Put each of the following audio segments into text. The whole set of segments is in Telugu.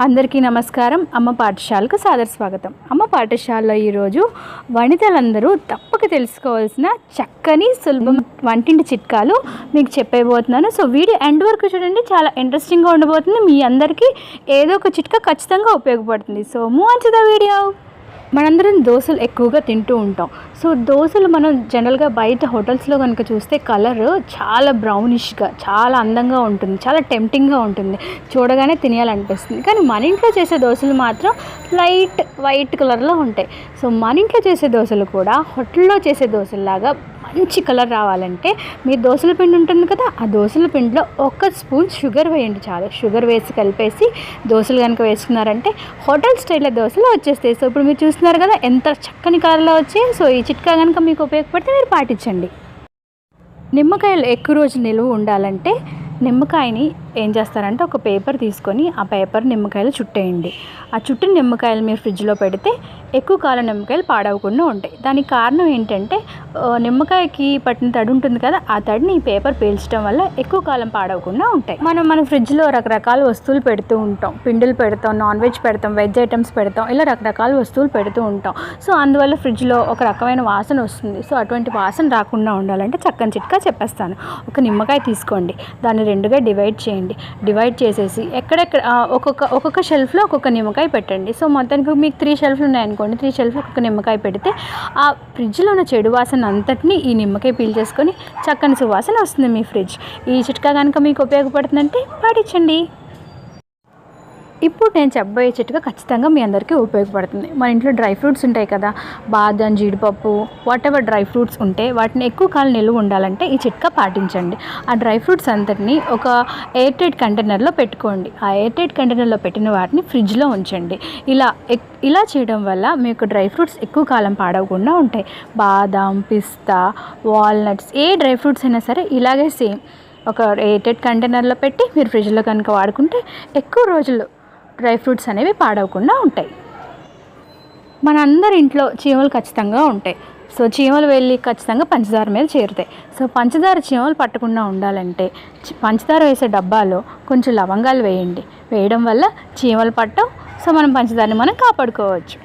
అందరికీ నమస్కారం. అమ్మ పాఠశాలకు సాదర స్వాగతం. అమ్మ పాఠశాలలో ఈరోజు వనితలందరూ తప్పక తెలుసుకోవాల్సిన చక్కని సులభం వంటింటి చిట్కాలు మీకు చెప్పేయబోతున్నాను. సో వీడియో ఎండ్ వరకు చూడండి, చాలా ఇంట్రెస్టింగ్గా ఉండబోతుంది. మీ అందరికీ ఏదో ఒక చిట్కా ఖచ్చితంగా ఉపయోగపడుతుంది. So move on to the video. మనందరం దోశలు ఎక్కువగా తింటూ ఉంటాం. సో దోశలు మనం జనరల్గా బయట హోటల్స్లో కనుక చూస్తే కలర్ చాలా బ్రౌనిష్గా చాలా అందంగా ఉంటుంది, చాలా టెంప్టింగ్గా ఉంటుంది, చూడగానే తినేయాలనిపిస్తుంది. కానీ మన ఇంట్లో చేసే దోశలు మాత్రం లైట్ వైట్ కలర్లో ఉంటాయి. సో మన ఇంట్లో చేసే దోశలు కూడా హోటల్లో చేసే దోశల్లాగా మంచి కలర్ రావాలంటే మీరు దోశల పిండి ఉంటుంది కదా, ఆ దోశల పిండిలో 1 స్పూన్ షుగర్ వేయండి. చాలు. షుగర్ వేసి కలిపేసి దోశలు కనుక వేసుకున్నారంటే హోటల్ స్టైల్లో దోశలు వచ్చేస్తాయి. సో ఇప్పుడు మీరు చూస్తున్నారు కదా ఎంత చక్కని కలర్లో వచ్చాయి. సో ఈ చిట్కా కనుక మీకు ఉపయోగపడితే మీరు పాటించండి. నిమ్మకాయలు ఎక్కువ రోజులు నిలువ ఉండాలంటే నిమ్మకాయని ఏం చేస్తారంటే ఒక పేపర్ తీసుకొని ఆ పేపర్ నిమ్మకాయలు చుట్టేయండి. ఆ చుట్టిన నిమ్మకాయలు మీరు ఫ్రిడ్జ్లో పెడితే ఎక్కువ కాలం నిమ్మకాయలు పాడవకుండా ఉంటాయి. దానికి కారణం ఏంటంటే నిమ్మకాయకి పట్టిన తడి ఉంటుంది కదా, ఆ తడిని ఈ పేపర్ పీల్చడం వల్ల ఎక్కువ కాలం పాడవకుండా ఉంటాయి. మన ఫ్రిడ్జ్లో రకరకాల వస్తువులు పెడుతూ ఉంటాం. పిండిలు పెడతాం, నాన్ వెజ్ పెడతాం, వెజ్ ఐటమ్స్ పెడతాం, ఇలా రకరకాల వస్తువులు పెడుతూ ఉంటాం. సో అందువల్ల ఫ్రిడ్జ్లో ఒక రకమైన వాసన వస్తుంది. సో అటువంటి వాసన రాకుండా ఉండాలంటే చక్కని చిట్కా చెప్పేస్తాను. ఒక నిమ్మకాయ తీసుకోండి, దాన్ని 2గా డివైడ్ చేయండి. డివైడ్ చేసేసి ఎక్కడెక్కడ ఒక్కొక్క షెల్ఫ్లో ఒక్కొక్క నిమ్మకాయ పెట్టండి. సో మొత్తానికి మీకు 3 షెల్ఫ్లు ఉన్నాయనుకోండి, 3 షెల్ఫ్లో ఒక్కొక్క నిమ్మకాయ పెడితే ఆ ఫ్రిడ్జ్లో ఉన్న చెడు వాసన అంతటినీ ఈ నిమ్మకాయ పీల్చేసుకొని చక్కని సువాసన వస్తుంది మీ ఫ్రిడ్జ్. ఈ చిట్కా కనుక మీకు ఉపయోగపడుతుందంటే పాటించండి. ఇప్పుడు నేను చెప్పబోయే చిట్కా ఖచ్చితంగా మీ అందరికీ ఉపయోగపడుతుంది. మన ఇంట్లో డ్రై ఫ్రూట్స్ ఉంటాయి కదా, బాదం, జీడిపప్పు, వాట్ ఎవర్ డ్రై ఫ్రూట్స్ ఉంటే వాటిని ఎక్కువ కాలం నిలువ ఉండాలంటే ఈ చిట్కా పాటించండి. ఆ డ్రై ఫ్రూట్స్ అంతటిని ఒక ఎయిర్ టైట్ కంటైనర్లో పెట్టుకోండి. ఆ ఎయిర్ టైట్ కంటైనర్లో పెట్టిన వాటిని ఫ్రిడ్జ్లో ఉంచండి. ఇలా చేయడం వల్ల మీకు డ్రై ఫ్రూట్స్ ఎక్కువ కాలం పాడవకుండా ఉంటాయి. బాదం, పిస్తా, వాల్నట్స్, ఏ డ్రై ఫ్రూట్స్ అయినా సరే ఇలాగే సేమ్ ఒక ఎయిర్ టైట్ కంటైనర్లో పెట్టి మీరు ఫ్రిడ్జ్లో కనుక వాడుకుంటే ఎక్కువ రోజులు డ్రై ఫ్రూట్స్ అనేవి పాడవకుండా ఉంటాయి. మనందరి ఇంట్లో చీమలు ఖచ్చితంగా ఉంటాయి. సో చీమలు వెళ్ళి ఖచ్చితంగా పంచదార మీద చేరుతాయి. సో పంచదార చీమలు పట్టకుండా ఉండాలంటే పంచదార వేసే డబ్బాలో కొంచెం లవంగాలు వేయండి. వేయడం వల్ల చీమలు పట్టవు. సో మనం పంచదారని మనం కాపాడుకోవచ్చు.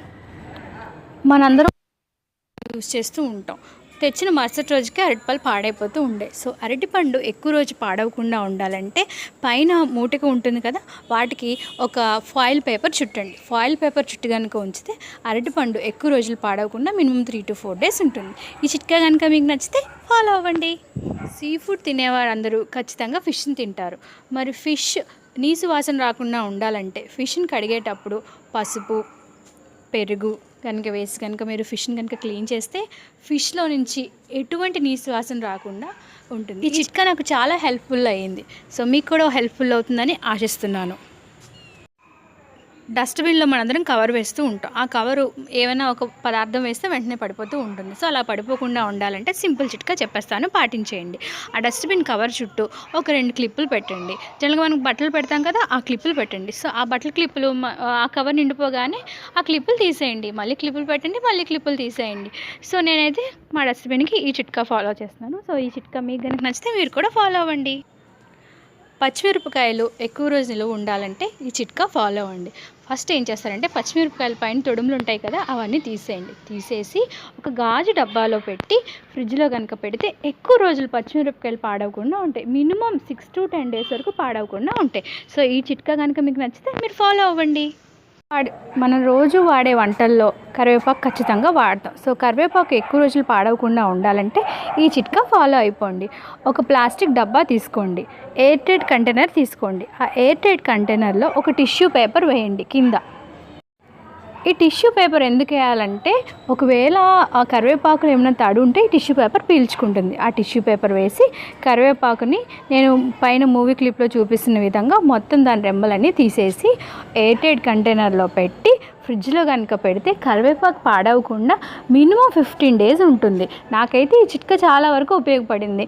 మనందరం యూజ్ చేస్తూ ఉంటాం. తెచ్చిన మరుసటి రోజుకి అరటిపళ్ళు పాడైపోతూ ఉండే. సో అరటిపండు ఎక్కువ రోజు పాడవకుండా ఉండాలంటే పైన మూటిక ఉంటుంది కదా, వాటికి ఒక ఫాయిల్ పేపర్ చుట్టండి. ఫాయిల్ పేపర్ చుట్టు కనుక ఉంచితే అరటిపండు ఎక్కువ రోజులు పాడవకుండా మినిమం 3 to 4 days ఉంటుంది. ఈ చిట్కా కనుక మీకు నచ్చితే ఫాలో అవ్వండి. సీ ఫుడ్ తినేవారు అందరూ ఖచ్చితంగా ఫిష్ని తింటారు. మరి ఫిష్ నీసు వాసన రాకుండా ఉండాలంటే ఫిష్ని కడిగేటప్పుడు పసుపు, పెరుగు కనుక వేసి కనుక మీరు ఫిష్ని కనుక క్లీన్ చేస్తే ఫిష్లో నుంచి ఎటువంటి నీసు వాసన రాకుండా ఉంటుంది. ఈ చిట్కా నాకు చాలా హెల్ప్ఫుల్ అయ్యింది. సో మీకు కూడా హెల్ప్ఫుల్ అవుతుందని ఆశిస్తున్నాను. డస్ట్బిన్లో మనందరం కవర్ వేస్తూ ఉంటాం. ఆ కవరు ఏమైనా ఒక పదార్థం వేస్తే వెంటనే పడిపోతూ ఉంటుంది. సో అలా పడిపోకుండా ఉండాలంటే సింపుల్ చిట్కా చెప్పేస్తాను, పాటించేయండి. ఆ డస్ట్బిన్ కవర్ చుట్టూ ఒక 2 క్లిప్పులు పెట్టండి. జనరల్గా మనం బట్టలు పెడతాం కదా, ఆ క్లిప్పులు పెట్టండి. సో ఆ బట్టల క్లిప్పులు ఆ కవర్ నిండిపోగానే ఆ క్లిప్పులు తీసేయండి. మళ్ళీ క్లిప్పులు పెట్టండి, మళ్ళీ క్లిప్పులు తీసేయండి. సో నేనైతే మా డస్ట్బిన్కి ఈ చిట్కా ఫాలో చేస్తున్నాను. సో ఈ చిట్కా మీకు కనుక నచ్చితే మీరు కూడా ఫాలో అవ్వండి. పచ్చిమిరపకాయలు ఎక్కువ రోజు నిలువ ఉండాలంటే ఈ చిట్కా ఫాలో అవ్వండి. ఫస్ట్ ఏం చేస్తారంటే పచ్చిమిరపకాయల పైన తొడుములు ఉంటాయి కదా, అవన్నీ తీసేయండి. తీసేసి ఒక గాజు డబ్బాలో పెట్టి ఫ్రిడ్జ్లో కనుక పెడితే ఎక్కువ రోజులు పచ్చిమిరపకాయలు పాడవకుండా ఉంటాయి. మినిమం 6 to 10 days వరకు పాడవకుండా ఉంటాయి. సో ఈ చిట్కా కనుక మీకు నచ్చితే మీరు ఫాలో అవ్వండి. మనం రోజు వాడే వంటల్లో కరివేపాకు ఖచ్చితంగా వాడతాం. సో కరివేపాకు ఎక్కువ రోజులు పాడవకుండా ఉండాలంటే ఈ చిట్కా ఫాలో అయిపోండి. ఒక ప్లాస్టిక్ డబ్బా తీసుకోండి, ఎయిర్ టైట్ కంటైనర్ తీసుకోండి. ఆ ఎయిర్ టైట్ కంటైనర్లో ఒక టిష్యూ పేపర్ వేయండి కింద. ఈ టిష్యూ పేపర్ ఎందుకు వేయాలంటే ఒకవేళ ఆ కరివేపాకులు ఏమైనా తడి ఉంటే ఈ టిష్యూ పేపర్ పీల్చుకుంటుంది. ఆ టిష్యూ పేపర్ వేసి కరివేపాకుని నేను పైన మూవీ క్లిప్లో చూపిస్తున్న విధంగా మొత్తం దాని రెమ్మలన్నీ తీసేసి ఎయిర్ టైట్ కంటైనర్లో పెట్టి ఫ్రిడ్జ్లో కనుక పెడితే కరివేపాకు పాడవకుండా మినిమం 15 days ఉంటుంది. నాకైతే ఈ చిట్కా చాలా వరకు ఉపయోగపడింది.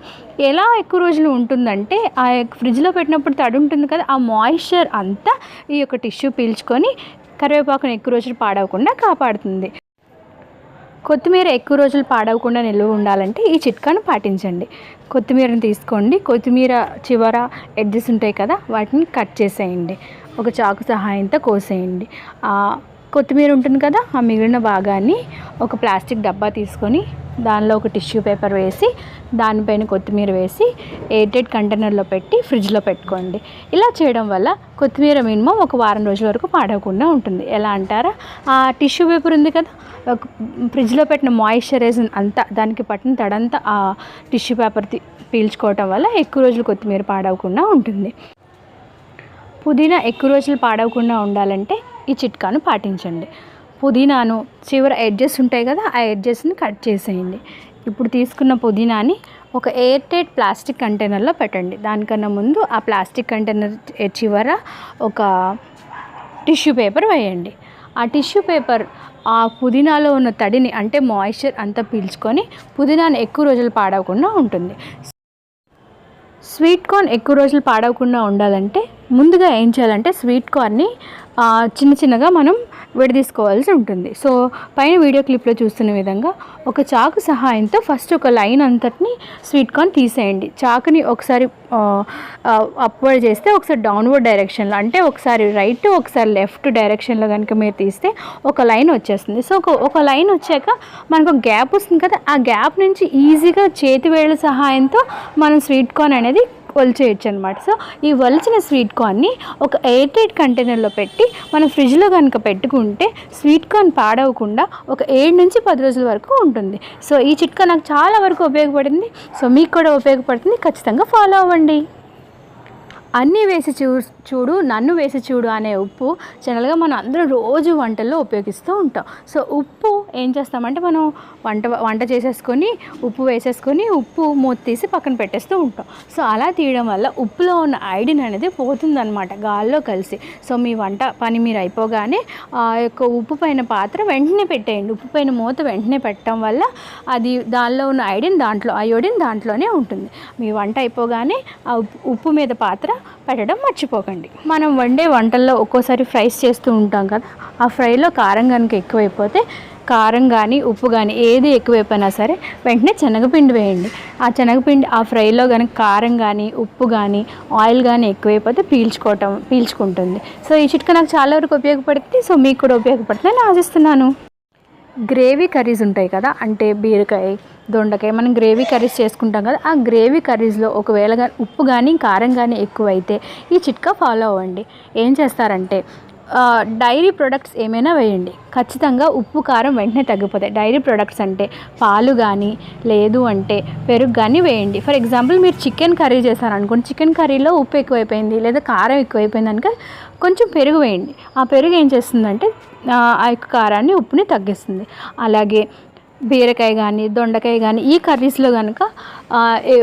ఎలా ఎక్కువ రోజులు ఉంటుందంటే ఆ ఫ్రిడ్జ్లో పెట్టినప్పుడు తడి ఉంటుంది కదా, ఆ మాయిశ్చర్ అంతా ఈ యొక్క టిష్యూ పీల్చుకొని కరివేపాకును ఎక్కువ రోజులు పాడవకుండా కాపాడుతుంది. కొత్తిమీర ఎక్కువ రోజులు పాడవకుండా నిల్వ ఉండాలంటే ఈ చిట్కాను పాటించండి. కొత్తిమీరని తీసుకోండి, కొత్తిమీర చివర ఎడ్జెస్ ఉంటాయి కదా, వాటిని కట్ చేసేయండి. ఒక చాకు సహాయంతో కోసేయండి. కొత్తిమీర ఉంటుంది కదా, ఆ మిగిలిన భాగాన్ని ఒక ప్లాస్టిక్ డబ్బా తీసుకొని దానిలో ఒక టిష్యూ పేపర్ వేసి దానిపైన కొత్తిమీర వేసి ఎయిర్టైట్ కంటైనర్లో పెట్టి ఫ్రిడ్జ్లో పెట్టుకోండి. ఇలా చేయడం వల్ల కొత్తిమీర మినిమం ఒక వారం రోజుల వరకు పాడవకుండా ఉంటుంది. ఎలా అంటారా, ఆ టిష్యూ పేపర్ ఉంది కదా, ఫ్రిడ్జ్లో పెట్టిన మాయిశ్చరైజర్ అంతా దానికి పట్టిన తడంతా ఆ టిష్యూ పేపర్ పీల్చుకోవటం వల్ల ఎక్కువ రోజులు కొత్తిమీర పాడవకుండా ఉంటుంది. పుదీనా ఎక్కువ రోజులు పాడవకుండా ఉండాలంటే ఈ చిట్కాను పాటించండి. పుదీనాను చివర ఎడ్జెస్ ఉంటాయి కదా, ఆ ఎడ్జెస్ని కట్ చేసేయండి. ఇప్పుడు తీసుకున్న పుదీనాని ఒక ఎయిర్ టైట్ ప్లాస్టిక్ కంటైనర్లో పెట్టండి. దానికన్నా ముందు ఆ ప్లాస్టిక్ కంటైనర్ చివర ఒక టిష్యూ పేపర్ వేయండి. ఆ టిష్యూ పేపర్ ఆ పుదీనాలో ఉన్న తడిని అంటే మాయిశ్చర్ అంతా పీల్చుకొని పుదీనాని ఎక్కువ రోజులు పాడవకుండా ఉంటుంది. స్వీట్ కార్న్ ఎక్కువ రోజులు పాడవకుండా ఉండాలంటే ముందుగా ఏం చేయాలంటే స్వీట్ కార్న్ని చిన్న చిన్నగా మనం విడదీసుకోవాల్సి ఉంటుంది. సో పైన వీడియో క్లిప్లో చూస్తున్న విధంగా ఒక చాకు సహాయంతో ఫస్ట్ ఒక లైన్ అంతటిని స్వీట్ కార్న్ తీసేయండి. చాకుని ఒకసారి అప్వర్డ్ చేస్తే ఒకసారి డౌన్వర్డ్ డైరెక్షన్లో, అంటే ఒకసారి రైట్ ఒకసారి లెఫ్ట్ డైరెక్షన్లో కనుక మీరు తీస్తే ఒక లైన్ వచ్చేస్తుంది. సో ఒక లైన్ వచ్చాక మనకు ఒక గ్యాప్ వస్తుంది కదా, ఆ గ్యాప్ నుంచి ఈజీగా చేతి వేళ్ళ సహాయంతో మనం స్వీట్ కార్న్ అనేది ఒలిచేయచ్చు అనమాట. సో ఈ ఒలిచిన స్వీట్ కార్న్ని ఒక ఎయిర్ టైట్ కంటైనర్లో పెట్టి మనం ఫ్రిడ్జ్లో కనుక పెట్టుకుంటే స్వీట్ కార్న్ పాడవకుండా ఒక 7 నుంచి 10 రోజుల వరకు ఉంటుంది. సో ఈ చిట్కా నాకు చాలా వరకు ఉపయోగపడింది. సో మీకు కూడా ఉపయోగపడుతుంది, ఖచ్చితంగా ఫాలో అవ్వండి. అన్నీ వేసి చూడు నన్ను వేసి చూడు అనే ఉప్పు జనరల్గా మనం అందరం రోజు వంటల్లో ఉపయోగిస్తూ ఉంటాం. సో ఉప్పు ఏం చేస్తామంటే మనం వంట చేసేసుకొని ఉప్పు వేసేసుకొని ఉప్పు మూత తీసి పక్కన పెట్టేస్తూ ఉంటాం. సో అలా తీయడం వల్ల ఉప్పులో ఉన్న ఐడిన్ అనేది పోతుందన్నమాట గాల్లో కలిసి. సో మీ వంట పని మీరు అయిపోగానే ఆ యొక్క ఉప్పు పైన పాత్ర వెంటనే పెట్టేయండి. ఉప్పు పైన మూత వెంటనే పెట్టడం వల్ల అది దానిలో ఉన్న అయోడిన్ దాంట్లోనే ఉంటుంది. మీ వంట అయిపోగానే ఆ ఉప్పు మీద పాత్ర పెట్టడం మర్చిపోకండి. మనం వండే వంటల్లో ఒక్కోసారి ఫ్రైస్ చేస్తూ ఉంటాం కదా, ఆ ఫ్రైలో కారం కనుక ఎక్కువైపోతే కారం కానీ ఉప్పు కానీ ఏది ఎక్కువైపోయినా సరే వెంటనే శనగపిండి వేయండి. ఆ శనగపిండి ఆ ఫ్రైలో కనుక కారం కానీ ఉప్పు కానీ ఆయిల్ కానీ ఎక్కువైపోతే పీల్చుకుంటుంది. సో ఈ చిట్కా నాకు చాలా వరకు ఉపయోగపడుతుంది. సో మీకు కూడా ఉపయోగపడుతుందని ఆశిస్తున్నాను. గ్రేవీ కర్రీస్ ఉంటాయి కదా, అంటే బీరకాయ దొండకాయ మనం గ్రేవీ కర్రీస్ చేసుకుంటాం కదా, ఆ గ్రేవీ కర్రీస్లో ఒకవేళ ఉప్పు కానీ కారం కానీ ఎక్కువైతే ఈ చిట్కా ఫాలో అవ్వండి. ఏం చేస్తారంటే డైరీ ప్రొడక్ట్స్ ఏమైనా వేయండి, ఖచ్చితంగా ఉప్పు కారం వెంటనే తగ్గిపోతాయి. డైరీ ప్రొడక్ట్స్ అంటే పాలు కానీ లేదు అంటే పెరుగు కానీ వేయండి. ఫర్ ఎగ్జాంపుల్ మీరు చికెన్ కర్రీ చేశారనుకోండి, చికెన్ కర్రీలో ఉప్పు ఎక్కువైపోయింది లేదా కారం ఎక్కువైపోయింది కనుక కొంచెం పెరుగు వేయండి. ఆ పెరుగు ఏం చేస్తుందంటే ఆ యొక్క కారాన్ని ఉప్పుని తగ్గిస్తుంది. అలాగే బీరకాయ కానీ దొండకాయ కానీ ఈ కర్రీస్లో కనుక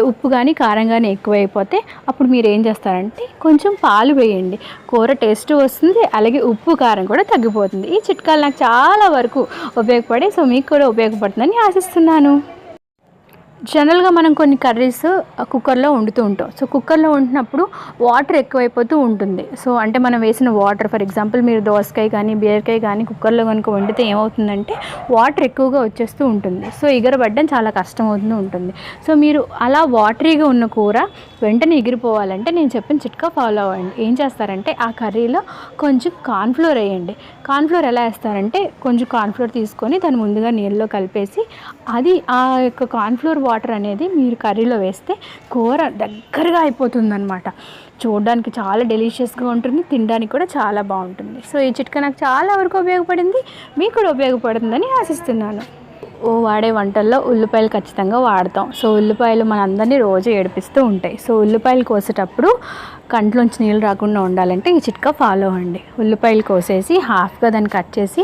ఉప్పు కానీ కారం కానీ ఎక్కువైపోతే అప్పుడు మీరు ఏం చేస్తారంటే కొంచెం పాలు వేయండి, కూర టేస్ట్ వస్తుంది, అలాగే ఉప్పు కారం కూడా తగ్గిపోతుంది. ఈ చిట్కాలు నాకు చాలా వరకు ఉపయోగపడే, సో మీకు కూడా ఉపయోగపడుతుందని ఆశిస్తున్నాను. జనరల్గా మనం కొన్ని కర్రీస్ కుక్కర్లో వండుతూ ఉంటాం. సో కుక్కర్లో వండినప్పుడు వాటర్ ఎక్కువైపోతూ ఉంటుంది. సో అంటే మనం వేసిన వాటర్, ఫర్ ఎగ్జాంపుల్ మీరు దోసకాయ కానీ బీరకాయ కానీ కుక్కర్లో కనుక వండితే ఏమవుతుందంటే వాటర్ ఎక్కువగా వచ్చేస్తూ ఉంటుంది. సో ఎగరబడ్డం చాలా కష్టం అవుతూ ఉంటుంది. సో మీరు అలా వాటరీగా ఉన్న కూర వెంటనే ఎగిరిపోవాలంటే నేను చెప్పిన చిట్కా ఫాలో అవ్వండి. ఏం చేస్తారంటే ఆ కర్రీలో కొంచెం కార్న్ఫ్లోర్ వేయండి. కార్న్ఫ్లోర్ ఎలా వేస్తారంటే కొంచెం కార్న్ఫ్లోర్ తీసుకొని దాన్ని ముందుగా నీళ్ళలో కలిపేసి అది ఆ యొక్క కార్న్ఫ్లోర్ వాటర్ అనేది మీరు కర్రీలో వేస్తే కూర దగ్గరగా అయిపోతుందన్నమాట. చూడడానికి చాలా డెలిషియస్గా ఉంటుంది, తినడానికి కూడా చాలా బాగుంటుంది. సో ఈ చిట్కా నాకు చాలా వరకు ఉపయోగపడింది, మీకు కూడా ఉపయోగపడుతుందని ఆశిస్తున్నాను. వాడే వంటల్లో ఉల్లిపాయలు ఖచ్చితంగా వాడతాం. సో ఉల్లిపాయలు మనందరినీ రోజు ఏడిపిస్తూ ఉంటాయి. సో ఉల్లిపాయలు కోసేటప్పుడు కంట్లోంచి నీళ్ళు రాకుండా ఉండాలంటే ఈ చిట్కా ఫాలో అవ్వండి. ఉల్లిపాయలు కోసేసి హాఫ్గా దాన్ని కట్ చేసి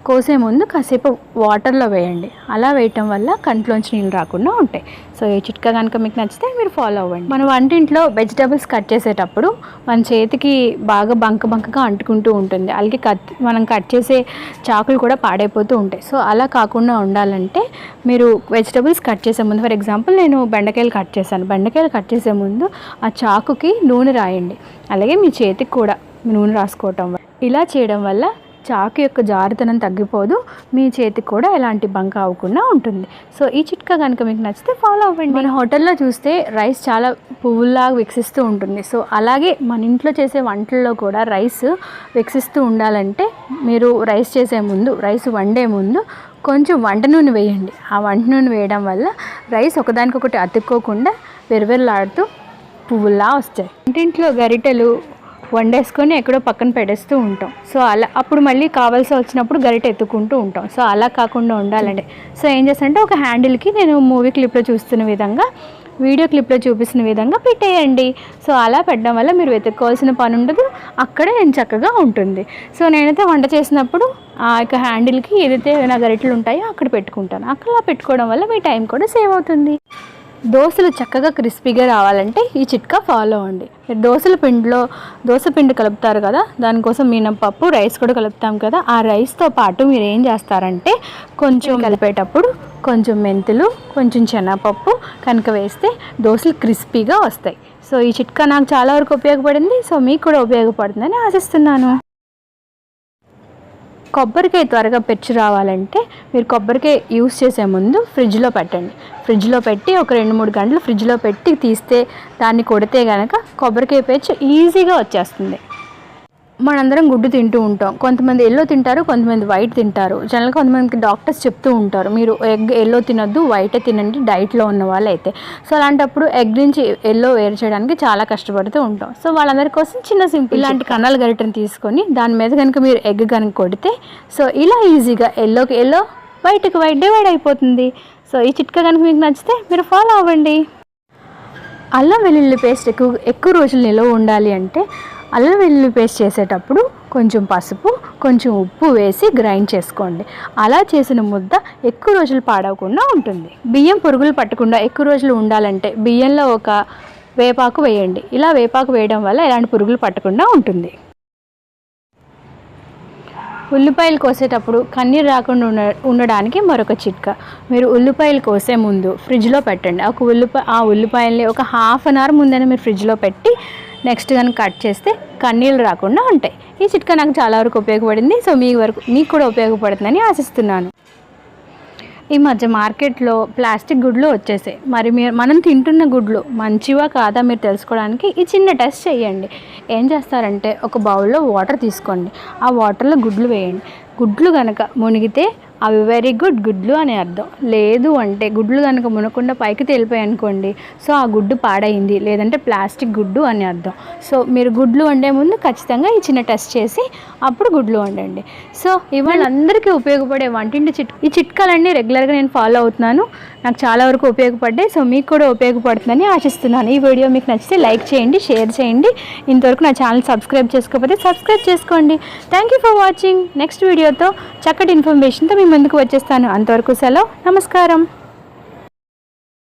కోసే ముందు కాసేపు వాటర్లో వేయండి. అలా వేయటం వల్ల కంట్లోంచి నీళ్ళు రాకుండా ఉంటాయి. సో ఈ చిట్కా కనుక మీకు నచ్చితే మీరు ఫాలో అవ్వండి. మన వంటింట్లో వెజిటబుల్స్ కట్ చేసేటప్పుడు మన చేతికి బాగా బంకగా అంటుకుంటూ ఉంటుంది. అలాగే మనం కట్ చేసే చాకులు కూడా పాడైపోతూ ఉంటాయి. సో అలా కాకుండా ఉండాలంటే మీరు వెజిటబుల్స్ కట్ చేసే ముందు, ఫర్ ఎగ్జాంపుల్ నేను బెండకాయలు కట్ చేశాను, బెండకాయలు కట్ చేసే ముందు ఆ చాకుకి నూనె రాయండి. అలాగే మీ చేతికి కూడా నూనె రాసుకోవటం ఇలా చేయడం వల్ల చాకు యొక్క జారుతనం తగ్గిపోదు, మీ చేతికి కూడా ఎలాంటి బంక అవ్వకుండా ఉంటుంది. సో ఈ చిట్కా కనుక మీకు నచ్చితే ఫాలో అవ్వండి. మన హోటల్లో చూస్తే రైస్ చాలా పువ్వుల్లాగా వికసిస్తూ ఉంటుంది. సో అలాగే మన ఇంట్లో చేసే వంటల్లో కూడా రైస్ వికసిస్తూ ఉండాలంటే మీరు రైస్ చేసే ముందు, రైస్ వండే ముందు కొంచెం వంట నూనె వేయండి. ఆ వంట నూనె వేయడం వల్ల రైస్ ఒకదానికొకటి అతుక్కోకుండా వెరవెరలాడుతూ పువ్వుల్లా వస్తాయి. ఇంటింట్లో గరిటెలు వండేసుకొని ఎక్కడో పక్కన పెట్టేస్తూ ఉంటాం. సో అలా అప్పుడు మళ్ళీ కావాల్సి వచ్చినప్పుడు గరిటె ఎత్తుకుంటూ ఉంటాం. సో అలా కాకుండా ఉండాలంటే సో ఏం చేస్తానంటే ఒక హ్యాండిల్కి నేను మూవీ క్లిప్లో చూస్తున్న విధంగా, వీడియో క్లిప్లో చూపిస్తున్న విధంగా పెట్టేయండి. సో అలా పెట్టడం వల్ల మీరు వెతుక్కోవాల్సిన పని ఉండదు, అక్కడే చక్కగా ఉంటుంది. సో నేనైతే వంట చేసినప్పుడు ఆ యొక్క హ్యాండిల్కి ఏదైతే నా గరిటెలు ఉంటాయో అక్కడ పెట్టుకుంటాను. అక్కడ పెట్టుకోవడం వల్ల మీ టైం కూడా సేవ్ అవుతుంది. దోశలు చక్కగా క్రిస్పీగా రావాలంటే ఈ చిట్కా ఫాలో అవ్వండి. దోశ పిండి కలుపుతారు కదా, దానికోసం మినపప్పు, రైస్ కూడా కలుపుతాం కదా. ఆ రైస్తో పాటు మీరు ఏం చేస్తారంటే కొంచెం కలిపేటప్పుడు కొంచెం మెంతులు, కొంచెం శనగపప్పు కనుక వేస్తే దోశలు క్రిస్పీగా వస్తాయి. సో ఈ చిట్కా నాకు చాలా వరకు ఉపయోగపడింది. సో మీకు కూడా ఉపయోగపడుతుందని ఆశిస్తున్నాను. కొబ్బరికాయ త్వరగా పెచ్చు రావాలంటే మీరు కొబ్బరికాయ యూస్ చేసే ముందు ఫ్రిడ్జ్లో పెట్టండి. ఫ్రిడ్జ్లో పెట్టి ఒక 2-3 గంటలు ఫ్రిడ్జ్లో పెట్టి తీస్తే దాన్ని కొడితే కనుక కొబ్బరికాయ పెచ్చు ఈజీగా వచ్చేస్తుంది. మనందరం గుడ్డు తింటూ ఉంటాం. కొంతమంది ఎల్లో తింటారు, కొంతమంది వైట్ తింటారు. జనరల్గా కొంతమందికి డాక్టర్స్ చెప్తూ ఉంటారు, మీరు ఎగ్ ఎల్లో తినొద్దు, వైటే తినండి డైట్లో ఉన్న వాళ్ళు అయితే. సో అలాంటప్పుడు ఎగ్ నుంచి ఎల్లో వేరు చేయడానికి చాలా కష్టపడుతూ ఉంటాం. సో వాళ్ళందరి కోసం చిన్న సింపుల్ ఇలాంటి కన్నాల గరిటెని తీసుకొని దాని మీద కనుక మీరు ఎగ్ కనుక కొడితే సో ఇలా ఈజీగా ఎల్లోకి ఎల్లో, వైట్కి వైట్ డివైడ్ అయిపోతుంది. సో ఈ చిట్కా కనుక మీకు నచ్చితే మీరు ఫాలో అవ్వండి. అల్లం వెల్లుల్లి పేస్ట్ ఎక్కువ రోజులు నిల్వ ఉండాలి అంటే అల్లం వెల్లుల్లి పేస్ట్ చేసేటప్పుడు కొంచెం పసుపు, కొంచెం ఉప్పు వేసి గ్రైండ్ చేసుకోండి. అలా చేసిన ముద్ద ఎక్కువ రోజులు పాడవకుండా ఉంటుంది. బియ్యం పురుగులు పట్టకుండా ఎక్కువ రోజులు ఉండాలంటే బియ్యంలో ఒక వేపాకు వేయండి. ఇలా వేపాకు వేయడం వల్ల ఎలాంటి పురుగులు పట్టకుండా ఉంటుంది. ఉల్లిపాయలు కోసేటప్పుడు కన్నీరు రాకుండా ఉండడానికి మరొక చిట్కా, మీరు ఉల్లిపాయలు కోసే ముందు ఫ్రిడ్జ్లో పెట్టండి. ఆ ఉల్లిపాయల్ని ఒక హాఫ్ అన్ అవర్ ముందైనా మీరు ఫ్రిడ్జ్లో పెట్టి నెక్స్ట్ కనుక కట్ చేస్తే కన్నీళ్ళు రాకుండా ఉంటాయి. ఈ చిట్కా నాకు చాలా వరకు ఉపయోగపడింది. సో మీకు కూడా ఉపయోగపడుతుందని ఆశిస్తున్నాను. ఈ మధ్య మార్కెట్లో ప్లాస్టిక్ గుడ్లు వచ్చేసాయి. మరి మనం తింటున్న గుడ్లు మంచివా కాదా మీరు తెలుసుకోవడానికి ఈ చిన్న టెస్ట్ చేయండి. ఏం చేస్తారంటే ఒక బౌల్లో వాటర్ తీసుకోండి, ఆ వాటర్లో గుడ్లు వేయండి. గుడ్లు కనుక మునిగితే అవి వెరీ గుడ్ గుడ్లు అని అర్థం. లేదు అంటే గుడ్లు కనుక మునకుండా పైకి తేలిపోయాయి అనుకోండి, సో ఆ గుడ్డు పాడైంది, లేదంటే ప్లాస్టిక్ గుడ్డు అని అర్థం. సో మీరు గుడ్లు వండే ముందు ఖచ్చితంగా ఈ చిన్న టెస్ట్ చేసి అప్పుడు గుడ్లు వండండి. సో ఇవాళ అందరికీ ఉపయోగపడే వంటింటి ఈ చిట్కాలన్నీ రెగ్యులర్గా నేను ఫాలో అవుతున్నాను. నాకు చాలా వరకు ఉపయోగపడ్డాయి. సో మీకు కూడా ఉపయోగపడుతుందని ఆశిస్తున్నాను. ఈ వీడియో మీకు నచ్చితే లైక్ చేయండి, షేర్ చేయండి. ఇంతవరకు నా ఛానల్ సబ్స్క్రైబ్ చేసుకోకపోతే సబ్స్క్రైబ్ చేసుకోండి. Thank you for watching. Next వీడియోతో చక్కటి ఇన్ఫర్మేషన్తో మీ ముందుకు వచ్చేస్తాను. అంతవరకు సెలవు, నమస్కారం.